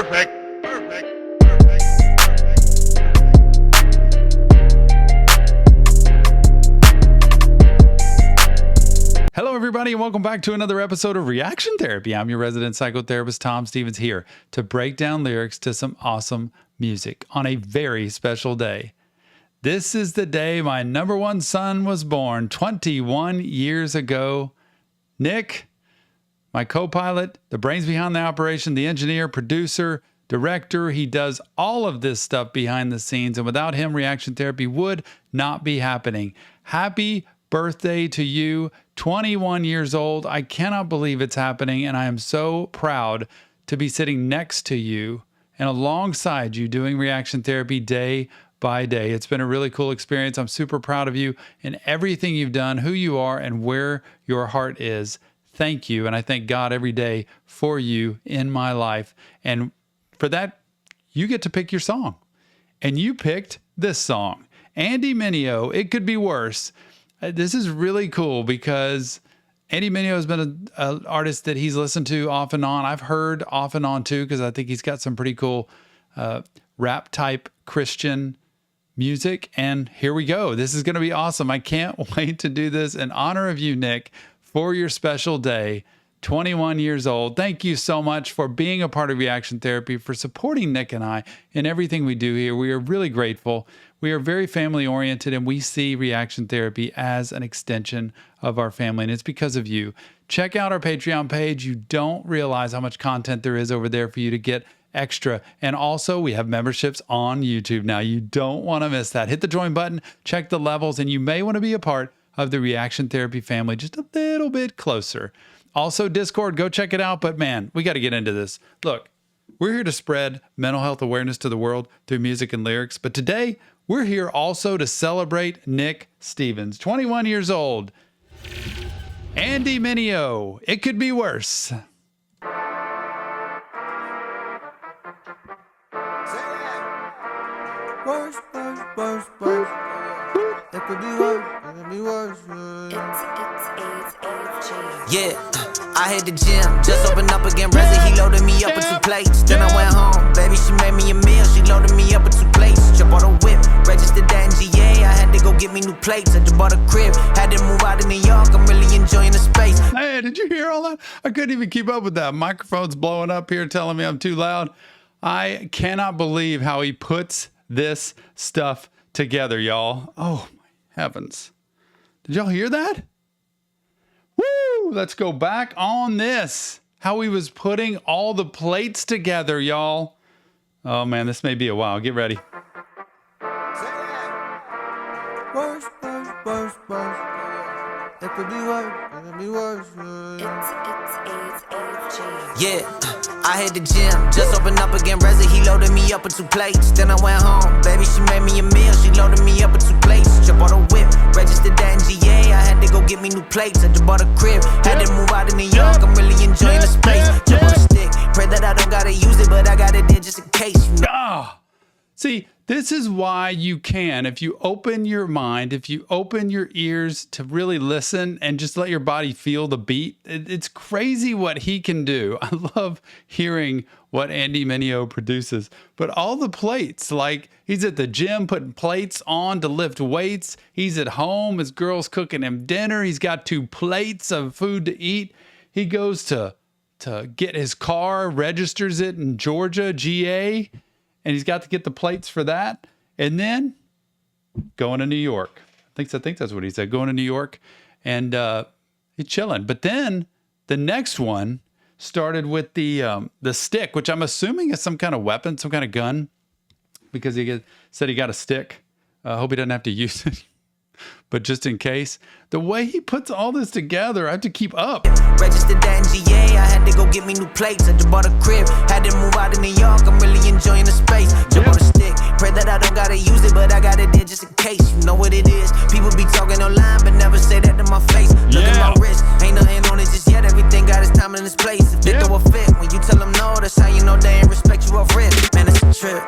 Perfect. Hello, everybody, and welcome back to another episode of Reaction Therapy. I'm your resident psychotherapist, Tom Stevens, here to break down lyrics to some awesome music on a very special day. This is the day my number one son was born 21 years ago. Nick, my co-pilot, the brains behind the operation, the engineer, producer, director, he does all of this stuff behind the scenes, and without him, Reaction Therapy would not be happening. Happy birthday to you, 21 years old. I cannot believe it's happening, and I am so proud to be sitting next to you and alongside you doing Reaction Therapy day by day. It's been a really cool experience. I'm super proud of you and everything you've done, who you are, and where your heart is. Thank you, and I thank God every day for you in my life. And for that, you get to pick your song. And you picked this song, Andy Mineo, It Could Be Worse. This is really cool because Andy Mineo has been an artist that he's listened to off and on. I've heard off and on too, because I think he's got some pretty cool rap type Christian music. And here we go. This is going to be awesome. I can't wait to do this in honor of you, Nick, for your special day, 21 years old. Thank you so much for being a part of Reaction Therapy, for supporting Nick and I in everything we do here. We are really grateful. We are very family oriented, and we see Reaction Therapy as an extension of our family, and it's because of you. Check out our Patreon page. You don't realize how much content there is over there for you to get extra. And also, we have memberships on YouTube now. You don't want to miss that. Hit the join button, check the levels, and you may want to be a part of the Reaction Therapy family just a little bit closer. Also, Discord, go check it out. But man, we got to get into this. Look, we're here to spread mental health awareness to the world through music and lyrics. But today, we're here also to celebrate Nick Stevens, 21 years old. Andy Mineo, It Could Be Worse. Worse, worse, worse, worse. It could be worse, it could be worse. Yeah, I hit the gym, just opened up again. Reza, he loaded me up with 2 plates. Then I went home, baby, she made me a meal. She loaded me up with 2 plates. Jump on a whip, registered that in GA. I had to go get me new plates. I just bought a crib, had to move out of New York. I'm really enjoying the space. Hey, did you hear all that? I couldn't even keep up with that. Microphone's blowing up here, telling me I'm too loud. I cannot believe how he puts this stuff together, y'all. Oh, my heavens. Did y'all hear that? Woo! Let's go back on this. How he was putting all the plates together, y'all. Oh, man, this may be a while. Get ready. Worse, worse, worse, worse. It could be worse, it could be worse. Yeah, I hit the gym, just opened up again. Reza, he loaded me up with 2 plates. Then I went home, baby, she made me a meal. She loaded me up with 2 plates. Jump on a whip, registered that in GA. I had to go get me new plates. I just bought a crib, had to move out of New York. I'm really enjoying the space. Jump on a stick, pray that I don't gotta use it, but I got it there just in case. You know? See, this is why you can, if you open your mind, if you open your ears to really listen and just let your body feel the beat, it's crazy what he can do. I love hearing what Andy Mineo produces. But all the plates, like he's at the gym putting plates on to lift weights. He's at home, his girl's cooking him dinner. He's got 2 plates of food to eat. He goes to get his car, registers it in Georgia, GA. And he's got to get the plates for that. And then going to New York. I think that's what he said. Going to New York and he's chilling. But then the next one started with the stick, which I'm assuming is some kind of weapon, some kind of gun, because he said he got a stick. I hope he doesn't have to use it. But just in case, the way he puts all this together, I have to keep up. Registered that in GA, I had to go get me new plates. I just bought a crib, had to move out of New York. I'm really enjoying the space. Jump on a stick, pray that I don't gotta use it, but I got it there just in case. You know what it is. People be talking online, but never say that to my face. Look at my wrist, ain't nothing on it just yet. Everything got its time and its place. If they throw a fit, when you tell them no, that's how you know they ain't respect you off rip. Man, it's a trip.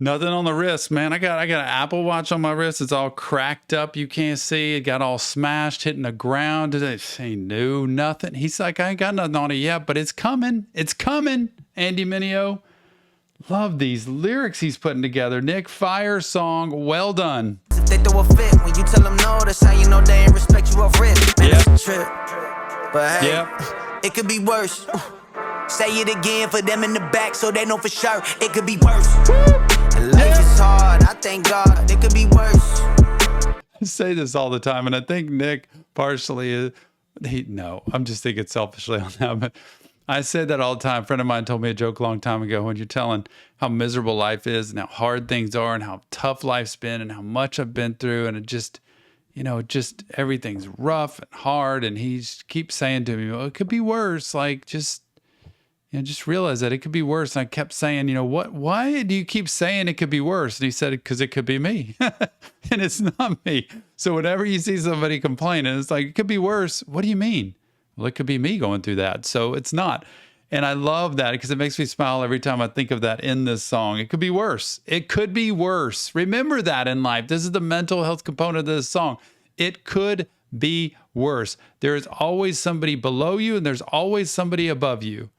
Nothing on the wrist, man. I got an Apple Watch on my wrist. It's all cracked up. You can't see. It got all smashed, hitting the ground. He knew nothing. He's like, I ain't got nothing on it yet, but it's coming. It's coming. Andy Mineo. Love these lyrics he's putting together. Nick, fire song. Well done. If they throw a fit, when you tell them no, that's how you know they ain't respect you off rip. Man, Yep. it's a trip. But hey, Yep. it could be worse. Say it again for them in the back so they know for sure. It could be worse. Life is hard, I thank God. It could be worse. I say this all the time, and I think Nick partially I'm just thinking selfishly on that, but I say that all the time. A friend of mine told me a joke a long time ago when you're telling how miserable life is and how hard things are and how tough life's been and how much I've been through, and it just everything's rough and hard, and he keeps saying to me, well, it could be worse. Like, just realize that it could be worse. And I kept saying, why do you keep saying it could be worse? And he said, because it could be me. And it's not me. So whenever you see somebody complaining, it's like, it could be worse. What do you mean? Well, it could be me going through that. So it's not. And I love that because it makes me smile every time I think of that in this song. It could be worse. It could be worse. Remember that in life. This is the mental health component of this song. It could be worse. There is always somebody below you and there's always somebody above you.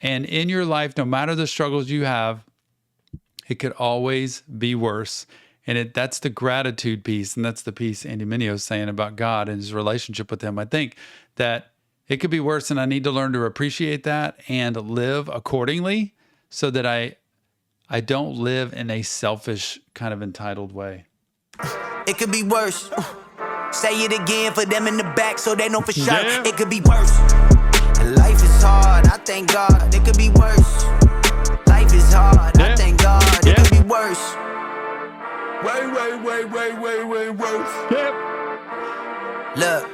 And in your life, no matter the struggles you have, it could always be worse. And that's the gratitude piece. And that's the piece Andy Mineo is saying about God and his relationship with him. I think that it could be worse, and I need to learn to appreciate that and live accordingly so that I don't live in a selfish kind of entitled way. It could be worse. Say it again for them in the back so they know for sure. Yeah. It could be worse. Life is hard, I thank God. It could be worse. Life is hard, I thank God. It could be worse. Way worse. Yep. Look,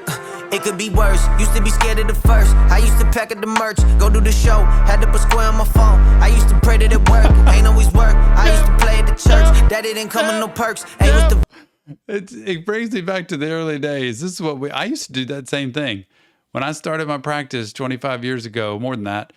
it could be worse. Used to be scared of the first. I used to pack up the merch, go do the show. Had to put square on my phone. I used to pray that it work. Ain't always work. I used to play at the church. Daddy didn't come with no perks. Ain't was the It brings me back to the early days. This is what I used to do that same thing. When I started my practice 25 years ago, more than that,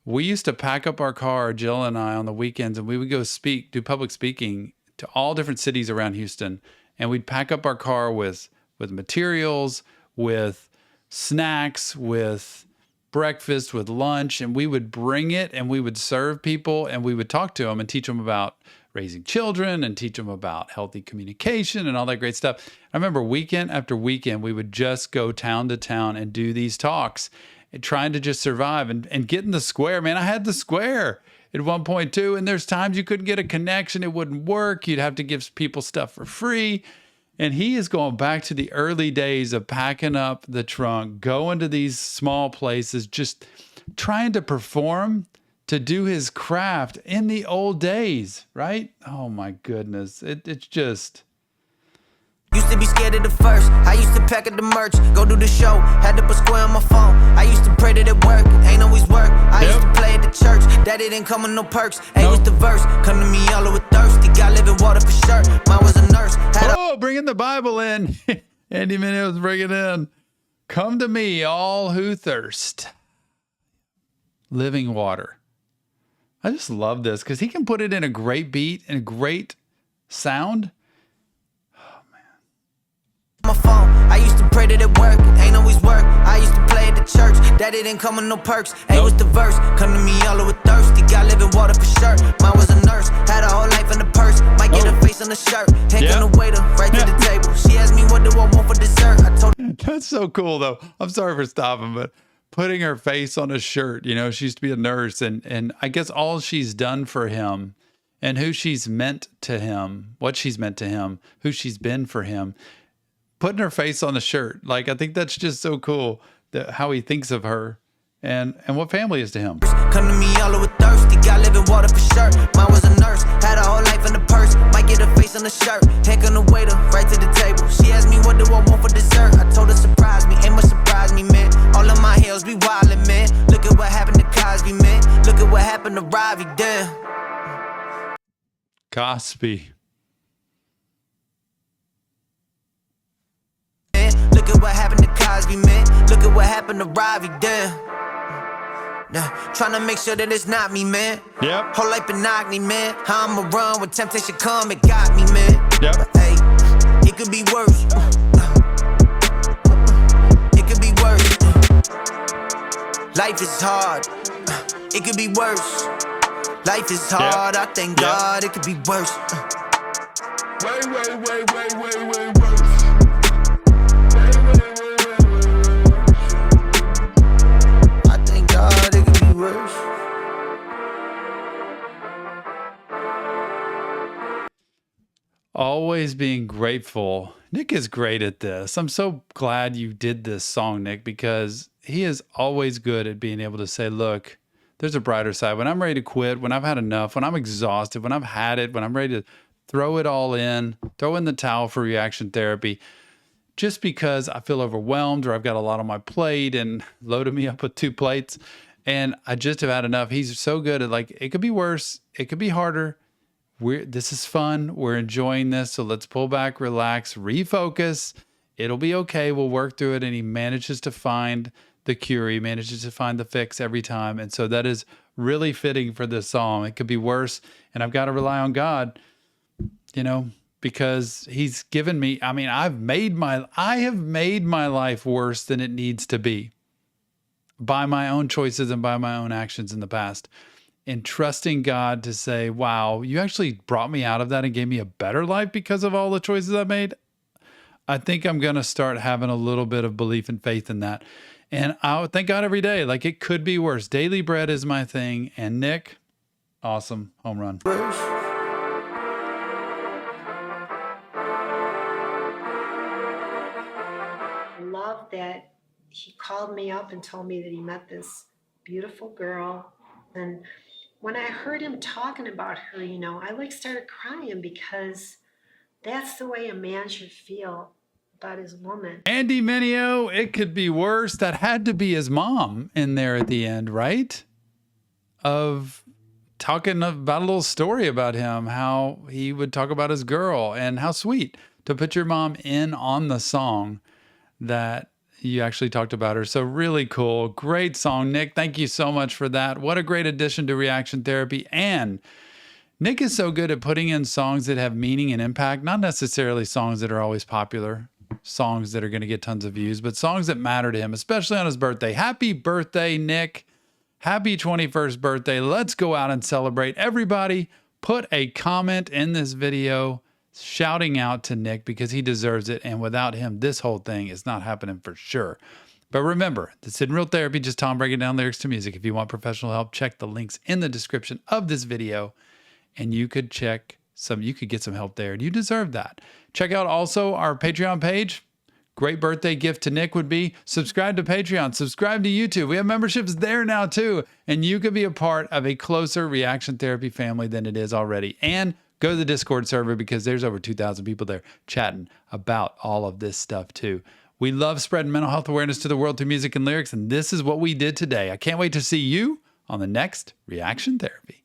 we used to pack up our car, Jill and I, on the weekends, and we would go do public speaking to all different cities around Houston. And we'd pack up our car with materials, with snacks, with breakfast, with lunch, and we would bring it and we would serve people and we would talk to them and teach them about raising children and teach them about healthy communication and all that great stuff. I remember weekend after weekend, we would just go town to town and do these talks and trying to just survive and get in the square. Man, I had the square at one point too. And there's times you couldn't get a connection. It wouldn't work. You'd have to give people stuff for free. And he is going back to the early days of packing up the trunk, going to these small places, just trying to perform, to do his craft in the old days, right? Oh my goodness. It's just... Used to be scared of the first. I used to pack up the merch, go do the show. Had to put square on my phone. I used to pray that it work. Ain't always work. I used to play at the church. Daddy didn't come with no perks. Ain't was the verse. Come to me all over thirsty. Got living water for sure. Mine was a nurse. Bringing the Bible in. Andy Mineo was bringing in. Come to me, all who thirst. Living water. I just love this because he can put it in a great beat and a great sound. My phone. I used to pray that it work. Ain't always work. I used to play at the church. Daddy didn't come with no perks. Ain't was the verse. Come to me all over thirsty. Got living water for sure. Mine was a nurse. Had a whole life in the purse. Might get a face on the shirt. Taking the waiter right to the table. She asked me what do I want for dessert. I told her. That's so cool though. I'm sorry for stopping, but putting her face on a shirt, she used to be a nurse and I guess all she's done for him and who she's meant to him, what she's meant to him, who she's been for him. Putting her face on the shirt. Like, I think that's just so cool that how he thinks of her and what family is to him. Come to me all over thirsty. Got living water for sure. Mine was a nurse. Had a whole life in the purse. Might get a face on the shirt. Heck on the waiter right to the table. She asked me what do I want for dessert. I told her surprise me. Ain't much surprise me, man. All of my hills be wildin', man. Look at what happened to Cosby, man. Look at what happened to Ravi, damn. Cosby. Look at what happened to Cosby, man. Look at what happened to Ravi, damn. Trying to make sure that it's not me, man. Yep. Whole life monotony, man. How I'ma run when temptation come, it got me, man. Yep. But, hey, it could be worse. It could be worse. Life is hard. It could be worse. Life is hard. I thank God it could be worse. Way worse. I thank God it could be worse. Always being grateful. Nick is great at this. I'm so glad you did this song, Nick, because he is always good at being able to say, look, there's a brighter side. When I'm ready to quit, when I've had enough, when I'm exhausted, when I've had it, when I'm ready to throw it all in, throw in the towel for reaction therapy, just because I feel overwhelmed or I've got a lot on my plate and loaded me up with 2 plates and I just have had enough. He's so good at like, it could be worse. It could be harder. This is fun. We're enjoying this. So let's pull back, relax, refocus. It'll be okay. We'll work through it. And he manages to find the cure. He manages to find the fix every time. And so that is really fitting for this song. It could be worse. And I've got to rely on God, because he's given me, I have made my life worse than it needs to be by my own choices and by my own actions in the past. And trusting God to say, wow, you actually brought me out of that and gave me a better life because of all the choices I made. I think I'm going to start having a little bit of belief and faith in that. And I thank God every day. Like, it could be worse. Daily bread is my thing. And Nick, awesome. Home run. I love that he called me up and told me that he met this beautiful girl. And when I heard him talking about her, I started crying, because that's the way a man should feel about his woman. Andy Mineo, it could be worse. That had to be his mom in there at the end, right? Of talking about a little story about him, how he would talk about his girl, and how sweet to put your mom in on the song that you actually talked about her. So really cool. Great song, Nick. Thank you so much for that. What a great addition to reaction therapy. And Nick is so good at putting in songs that have meaning and impact, not necessarily songs that are always popular, songs that are going to get tons of views, but songs that matter to him, especially on his birthday. Happy birthday, Nick. Happy 21st birthday. Let's go out and celebrate. Everybody, put a comment in this video shouting out to Nick, because he deserves it. And without him, this whole thing is not happening for sure. But remember, this isn't real therapy, just Tom breaking down lyrics to music. If you want professional help, check the links in the description of this video, and you could get some help there, and you deserve that. Check out also our Patreon page. Great birthday gift to Nick would be subscribe to Patreon, subscribe to YouTube. We have memberships there now too, and you could be a part of a closer reaction therapy family than it is already. And go to the Discord server, because there's over 2,000 people there chatting about all of this stuff too. We love spreading mental health awareness to the world through music and lyrics, and this is what we did today. I can't wait to see you on the next Reaction Therapy.